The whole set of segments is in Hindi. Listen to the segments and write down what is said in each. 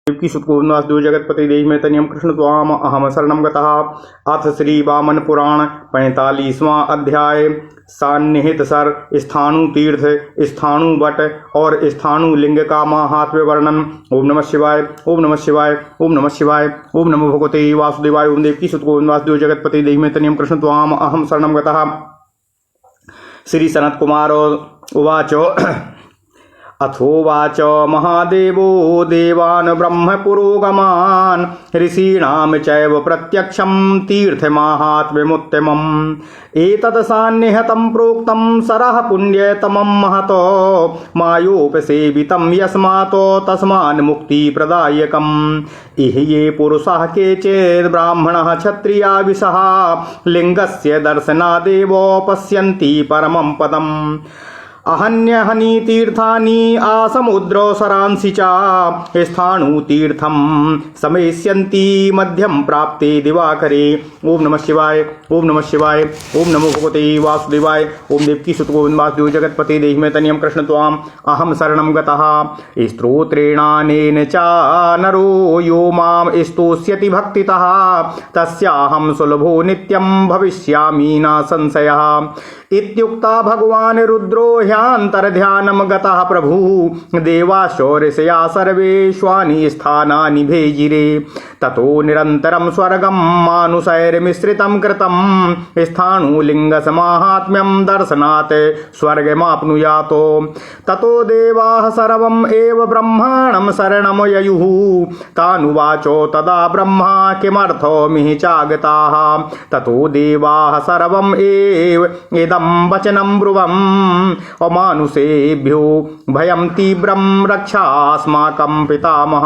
की सुतगोविंदासदेव जगतपति देहि में तनियम कृष्ण त्वाम अहम शरणम गतः। अथ श्री वामन पुराण 45वां अध्याय सान्निहित सर स्थाणु तीर्थ स्थाणु वट और स्थाणु लिंग का महात्म्य वर्णन। ओम नमः शिवाय ओम नमः शिवाय ओम नमः शिवाय ओम नमो भगवते वासुदेवाय। ओम देव की सुतगोविंदासदेव जगतपति देहि में तनियम कृष्ण त्वाम अहम शरणम गतः। श्री सनत कुमार उवाच अथोवाच महादेवो देवान् ब्रह्म पुरोगमान् ऋषीणां चैव प्रत्यक्षं तीर्थमाहात्म्यमुत्तमम् एतत् सान्निहतं प्रोक्तं सरः पुण्यतमं महतो मायोपसेवितं यस्मात् तस्मान् मुक्तिप्रदायकम् इह ये पुरुषाः केचित् ब्राह्मणः क्षत्रिया विशः लिङ्गस्य दर्शनादेव पश्यन्ति परमं पदम् अहन्यहनि तीर्थानि आसमुद्रो सरांसि च स्थाणु तीर्थम समेष्यन्ति मध्यम प्राप्ते दिवाकरे। ओम नमः शिवाय ओम नमः शिवाय ओम नमो भगवते वासुदेवाय। ओम देवकी सुतगोविंदासदेव जगतपते देहि में तनियम कृष्ण त्वाम अहम शरणं गतः। स्तोत्रेणानेन च नरो यो माम स्तोष्यति भक्तितः तस्याहं सुलभो नित्यं भविष्यामि न संशयः। इत्युक्ता भगवान् रुद्रो ह्यान्तर्ध्यानं गतः प्रभु देवाशौर्यया सर्वेष्वानि स्थानानि भेजिरे। ततो निरन्तरं स्वर्गं मानुषैर्मिश्रितं कृतं स्थाणुलिङ्गसमाहात्म्यं दर्शनात् स्वर्गमाप्नुयातो। ततो देवाः सर्वम् एव ब्रह्माणं शरणं ययुः। तानुवाचो तदा ब्रह्मा किमर्थो मिहि चागताः। ततो देवाः सर्वम् एव इदं वचनं ब्रुवम् अमानुषेभ्यो भयं तीव्रं रक्षास्माकं पितामह।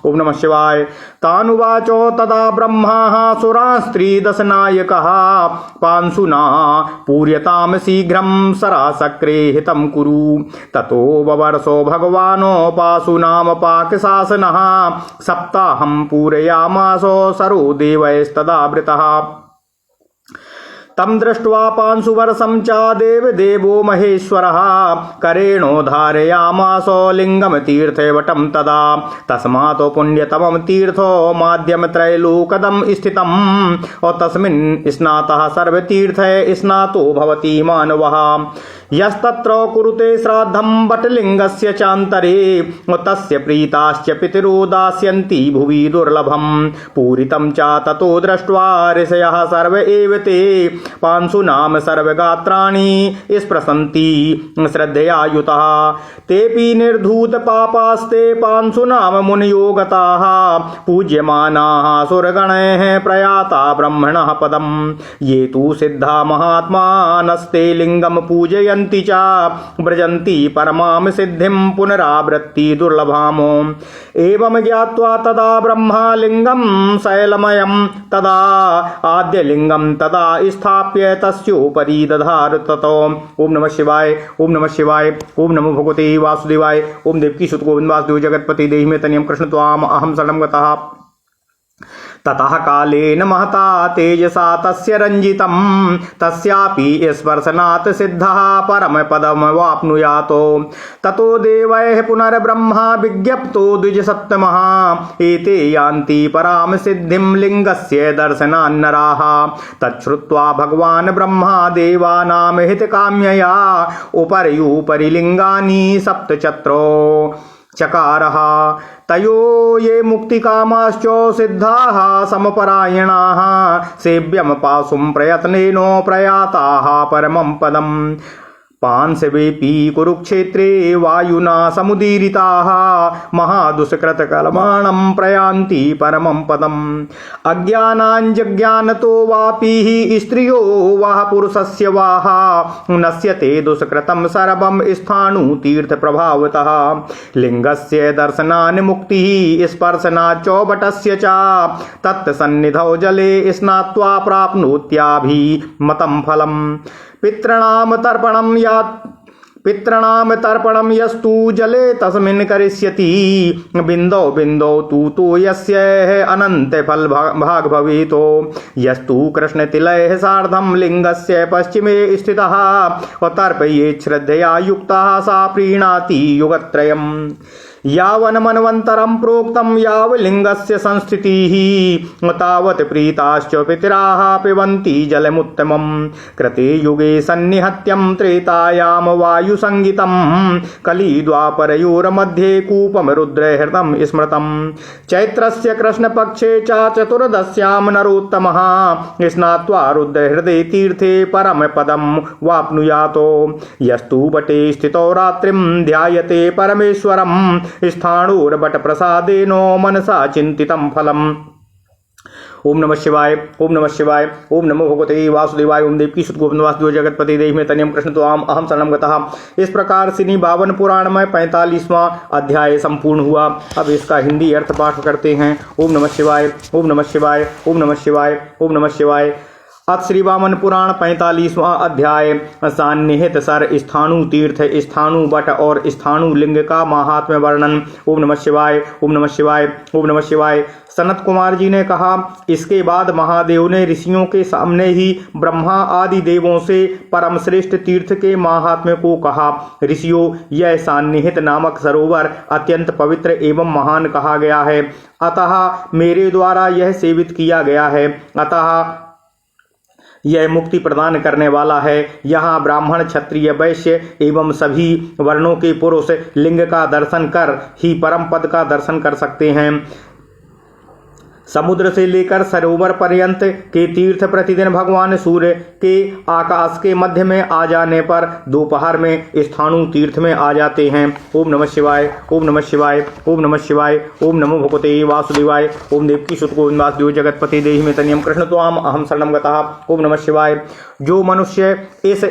ओम नमः शिवाय। तानुवाचो तदा ब्रह्मा सुरास्त्रिदशनायकः पांशुना पूर्यतां शीघ्रं सरासक्रे हितं कुरु। ततो ववर्षो भगवानो पाशुनामपाकशासनः सप्ताहं पूरयामासो सरो देवैस्तदावृतः। तम दृष्ट्वा पांशुवर्षं च देवदेवो महेश्वरः करेणोद्धारयामासो लिंगम तीर्थे वटं तदा। तस्मात् पुण्यतमं तीर्थो माध्यम त्रैलोकदं स्थितम् और तस्मिन् स्नातः सर्वतीर्थे स्नातो भवति मानवः। यस्तत्र कुरुते श्राद्धं वटलिंगस्य चान्तरे तस्य प्रीताश्च पितरो दास्यन्ति भुवि दुर्लभं पूरितं च। ततो दृष्ट्वा ऋषयः सर्व एव ते पांशूनां सर्वगात्राणि स्पृशन्ति श्रद्धया युताः। तेऽपि निर्धूत पापास्ते पांशूनां मुनयो गताः पूज्यमानाः सुरगणैः प्रयाता ब्रह्मणः पदम्। ये तु सिद्धा महात्मानस्ते लिंगं पूजयन्ति च व्रजन्ति परमां सिद्धिं पुनरावृत्ति दुर्लभामो। एवं ज्ञात्वा तदा ब्रह्मा लिंगं शैलमयं तदा आद्यलिंगं तदा स्थाप्य तस्योपरि दधार। ततो ओम नमः शिवाय ओम नमः शिवाय ओम नमो भगवते वासुदेवाय। ओम देवकी सुतगोविंदासदेव जगतपति देहि में तनियम कृष्ण त्वाम अहम शरणं गतः। ततः कालेन महता तेजसा तस्य रंजितं तस्यापि स्पर्शनात् सिद्धः परमपदमवाप्नुयातो। ततो देवैः पुनर्ब्रह्मा विज्ञप्तो द्विजसत्तमः एते यान्ति परां सिद्धिं लिंगस्य दर्शनान्नराः। तच्छ्रुत्वा भगवान् ब्रह्मा देवानां हितकाम्यया उपर्युपरि लिंगानि सप्तचत्रो चकारः। तयो ये मुक्तिकामाश्च सिद्धाः समपरायणाः सेव्यं पाशुं प्रयत्नेनो प्रयाताः परमं पदम्। पांशवेपि कुरुक्षेत्रे वायुना समुदीरिताः महादुष्कृतकर्माणं प्रयान्ति परमं पदम्। अज्ञानाञ्जज्ञानतो वापि स्त्रियो वाह पुरुषस्य वाह नश्यते दुष्कृतं सर्वं स्थाणु तीर्थप्रभावतः। लिङ्गस्य दर्शनान् मुक्तिः स्पर्शनाच्च वटस्य च तत्सन्निधौ जले स्नात्वा प्राप्नोत्याभिमतं फलम्। पितॄणां तर्पणं यस्तु जले तस्मिन् करिष्यति बिन्दौ बिन्दौ तु यस्य अनन्त फल भाग भवेतो। यस्तु कृष्णतिलैः सार्धं लिंगस्य पश्चिमे स्थितः तर्पयेत् श्रद्धया युक्तः सा प्रीणाति युगत्रयम्। यावन्मन्वन्तरं प्रोक्तं यावलिङ्गस्य संस्थितिः तावत् प्रीताश्च पितराः पिबन्ति जलमुत्तमं कृते युगे सन्निहत्यं त्रेतायां वायुसंगितं कलिद्वापरयोर्मध्ये कूपं रुद्रहृतं स्मृतं चैत्रस्य कृष्णपक्षे च चतुर्दश्यां नरोत्तमः स्नात्वा रुद्रहृदे तीर्थे परमपदं वाप्नुयातो यस्तु बटे स्थितो रात्रिं ध्यायते परमेश्वरं स्थाणुर्बटप्रसादेनो मनसा चिंतितं फलम्। ओम नमः शिवाय, ओम नमः शिवाय, ओम नमो भगवते वासुदेवाय। ओम देवकी सुत गोविंद वासुदेव जगतपति देहि में तनियम कृष्ण त्वाम अहम शरणम गतः। इस प्रकार श्री 52 पुराण में 45वां अध्याय संपूर्ण हुआ। अब इसका हिंदी अर्थ पाठ करते हैं। ओम नमः शिवाय, ओम नमः शिवाय, ओम नमः शिवाय, ओम नमः शिवाय। अथ श्री वामन पुराण 45वां अध्याय सान्निहित सर स्थाणु तीर्थ स्थाणु बट और स्थाणु लिंग का महात्म्य वर्णन। ओम नमः शिवाय, ओम नमः शिवाय, ओम नमः शिवाय। सनत कुमार जी ने कहा, इसके बाद महादेव ने ऋषियों के सामने ही ब्रह्मा आदि देवों से परम श्रेष्ठ तीर्थ के महात्म्य को कहा। ऋषियों, यह सान्निहित नामक सरोवर अत्यंत पवित्र एवं महान कहा गया है, अतः मेरे द्वारा यह सेवित किया गया है, अतः यह मुक्ति प्रदान करने वाला है। यहाँ ब्राह्मण क्षत्रिय वैश्य एवं सभी वर्णों के पुरुष लिंग का दर्शन कर ही परम पद का दर्शन कर सकते हैं। समुद्र से लेकर सरोवर पर्यंत के तीर्थ प्रतिदिन भगवान सूर्य के आकाश के मध्य में आ जाने पर दोपहर में स्थाणु तीर्थ में आ जाते हैं। ओम नमः शिवाय, ओम नमः शिवाय, ओम नमः शिवाय, ओम नमो भगवते वासुदेवाय। ओम देवकी सुत गोविंद वासुदेव जगतपति देहि में तनियम कृष्ण त्वाम अहम शरणम गतः। ओम नमः शिवाय। जो मनुष्य इस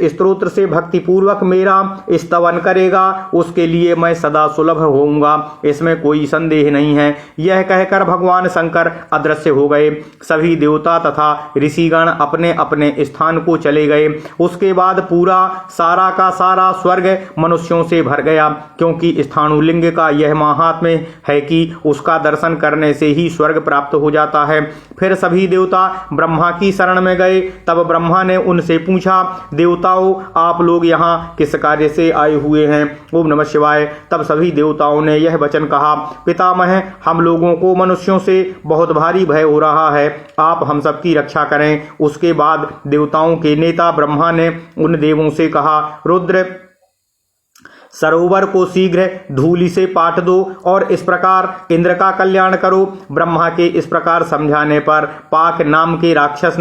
स्तोत्र से भक्ति पूर्वक मेरा स्तवन करेगा उसके लिए मैं सदा सुलभ होऊंगा, इसमें कोई संदेह नहीं है। यह कहकर भगवान शंकर अदृश्य हो गए। सभी देवता तथा ऋषिगण अपने अपने स्थान को चले गए। उसके बाद पूरा सारा का सारा स्वर्ग मनुष्यों से भर गया, क्योंकि स्थाणु लिंग का यह महात्म्य है कि उसका दर्शन करने से ही स्वर्ग प्राप्त हो जाता है। फिर सभी देवता ब्रह्मा की शरण में गए। तब ब्रह्मा ने उनसे पूछा, देवताओं, आप लोग यहाँ किस कार्य से आए हुए हैं? ओम नमः शिवाय। तब सभी देवताओं ने यह वचन कहा, पितामह, हम लोगों को मनुष्यों से बहुत भारी भय हो रहा है, आप हम सबकी रक्षा करें। उसके बाद देवताओं के नेता ब्रह्मा ने उन देवों से कहा, रुद्र, सरोवर को शीघ्र धूलि से पाट दो और इस प्रकार इंद्र का कल्याण करो। ब्रह्मा के इस प्रकार समझाने पर पाक नाम के राक्षस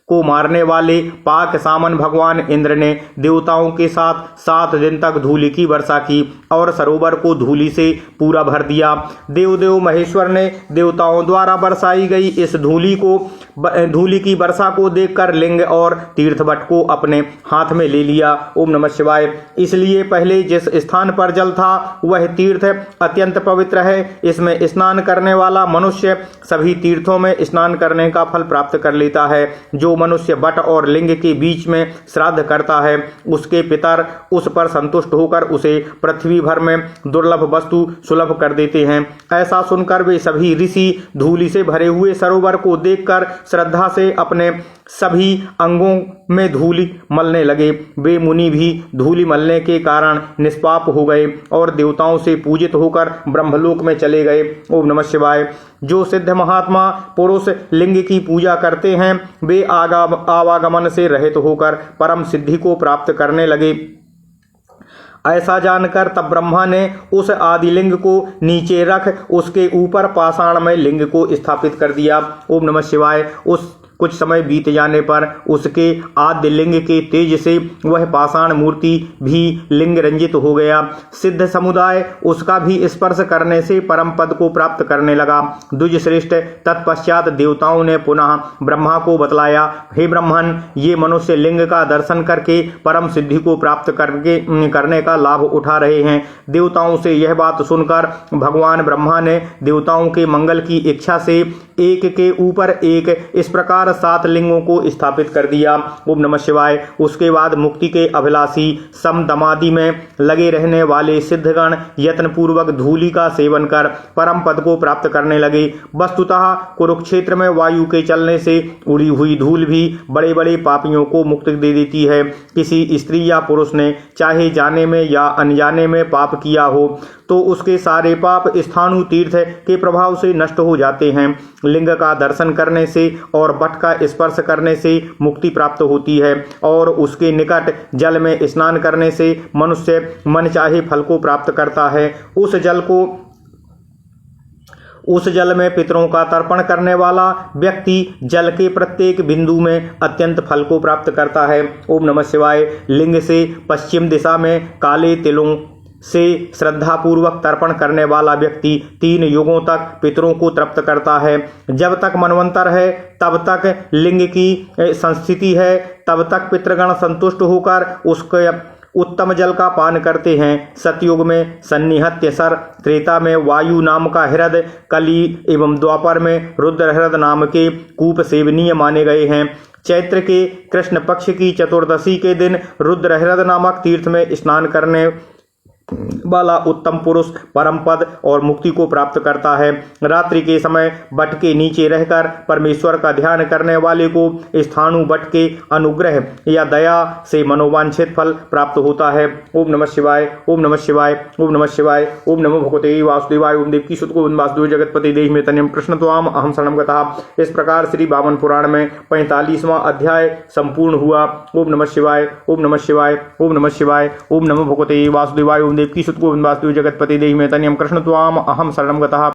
को मारने वाले पाक सामन भगवान इंद्र ने देवताओं के साथ 7 दिन तक धूलि की वर्षा की और सरोवर को धूलि से पूरा भर दिया। देवदेव महेश्वर ने देवताओं द्वारा बरसाई गई इस धूलि की वर्षा को देखकर लिंग और तीर्थवट को अपने हाथ में ले लिया। ओम नमः शिवाय। इसलिए पहले जिस स्थान पर जल था वह तीर्थ अत्यंत पवित्र है। इसमें स्नान करने वाला मनुष्य सभी तीर्थों में स्नान करने का फल प्राप्त कर लेता है। जो मनुष्य बट और लिंग के बीच में श्राद्ध करता है उसके पितर उस पर संतुष्ट होकर उसे पृथ्वी भर में दुर्लभ वस्तु सुलभ कर देते हैं। ऐसा सुनकर वे सभी ऋषि धूलि से भरे हुए सरोवर को देखकर श्रद्धा से अपने सभी अंगों में धूलि मलने लगे। वे मुनि भी धूलि मलने के कारण निष्पाप हो गए और देवताओं से पूजित होकर ब्रह्मलोक में चले गए। ओम नमः शिवाय। जो सिद्ध महात्मा पुरुष लिंग की पूजा करते हैं वे आवागमन से रहित होकर परम सिद्धि को प्राप्त करने लगे। ऐसा जानकर तब ब्रह्मा ने उस आदिलिंग को नीचे रख उसके ऊपर पाषाण में लिंग को स्थापित कर दिया। ओम नमः शिवाय। उस कुछ समय बीत जाने पर उसके आद्य लिंग के तेज से वह पाषाण मूर्ति भी लिंग रंजित हो गया। सिद्ध समुदाय उसका भी स्पर्श करने से परम पद को प्राप्त करने लगा। द्विज श्रेष्ठ तत्पश्चात देवताओं ने पुनः ब्रह्मा को बतलाया, हे ब्रह्मन, ये मनुष्य लिंग का दर्शन करके परम सिद्धि को प्राप्त करने का लाभ उठा रहे हैं। देवताओं से यह बात सुनकर भगवान ब्रह्मा ने देवताओं के मंगल की इच्छा से एक के ऊपर एक इस प्रकार प्रकार 7 लिंगों को स्थापित कर दिया। ओम नमः शिवाय। उसके बाद मुक्ति के अभिलाषी समदमादि में लगे रहने वाले सिद्धगण यत्न पूर्वक धूलि का सेवन कर परम पद को प्राप्त करने लगे। वस्तुतः कुरुक्षेत्र में वायु के चलने से उड़ी हुई धूल भी बड़े बड़े पापियों को मुक्ति दे देती है। किसी स्त्री या पुरुष ने चाहे जाने में या अनजाने में पाप किया हो तो उसके सारे पाप स्थाणु तीर्थ के प्रभाव से नष्ट हो जाते हैं। लिंग का दर्शन करने से और वट का स्पर्श करने से मुक्ति प्राप्त होती है और उसके निकट जल में स्नान करने से मनुष्य मन चाहे फल को प्राप्त करता है। उस जल में पितरों का तर्पण करने वाला व्यक्ति जल के प्रत्येक बिंदु में अत्यंत फल को प्राप्त करता है। ओम नमः शिवाय। लिंग से पश्चिम दिशा में काले तिलों से श्रद्धा पूर्वक तर्पण करने वाला व्यक्ति 3 युगों तक पितरों को तृप्त करता है। जब तक मनवंतर है तब तक लिंग की संस्थिति है, तब तक पितृगण संतुष्ट होकर उसके उत्तम जल का पान करते हैं। सतयुग में सन्निहत्य सर, त्रेता में वायु नाम का हृद, कली एवं द्वापर में रुद्र हृद नाम के कूप सेवनीय माने गए हैं। चैत्र के कृष्ण पक्ष की चतुर्दशी के दिन रुद्र हृद नामक तीर्थ में स्नान करने वाला उत्तम पुरुष परम पद और मुक्ति को प्राप्त करता है। रात्रि के समय वट के नीचे रहकर परमेश्वर का ध्यान करने वाले को स्थाणु वट के अनुग्रह या दया से मनोवांछित फल प्राप्त होता है। ओम नमः शिवाय। ओम नमः शिवाय। ओम नमः शिवाय। ओम नमो भगवते वासुदेवाय। ओम देवकी सुत गोविंद वासुदेव जगतपति देहि में तनियम कृष्ण त्वाम अहम शरणम गतः। इस प्रकार श्री वामन पुराण में 45वां अध्याय संपूर्ण हुआ। ओम नमः शिवाय। ओम नमः शिवाय। ओम नमः शिवाय। ओम नमो भगवते वासुदेवाय। देवकी सुत गोविंद वासुदेव जगतपति देहि में तनियम कृष्ण त्वाम अहम शरणम गतः।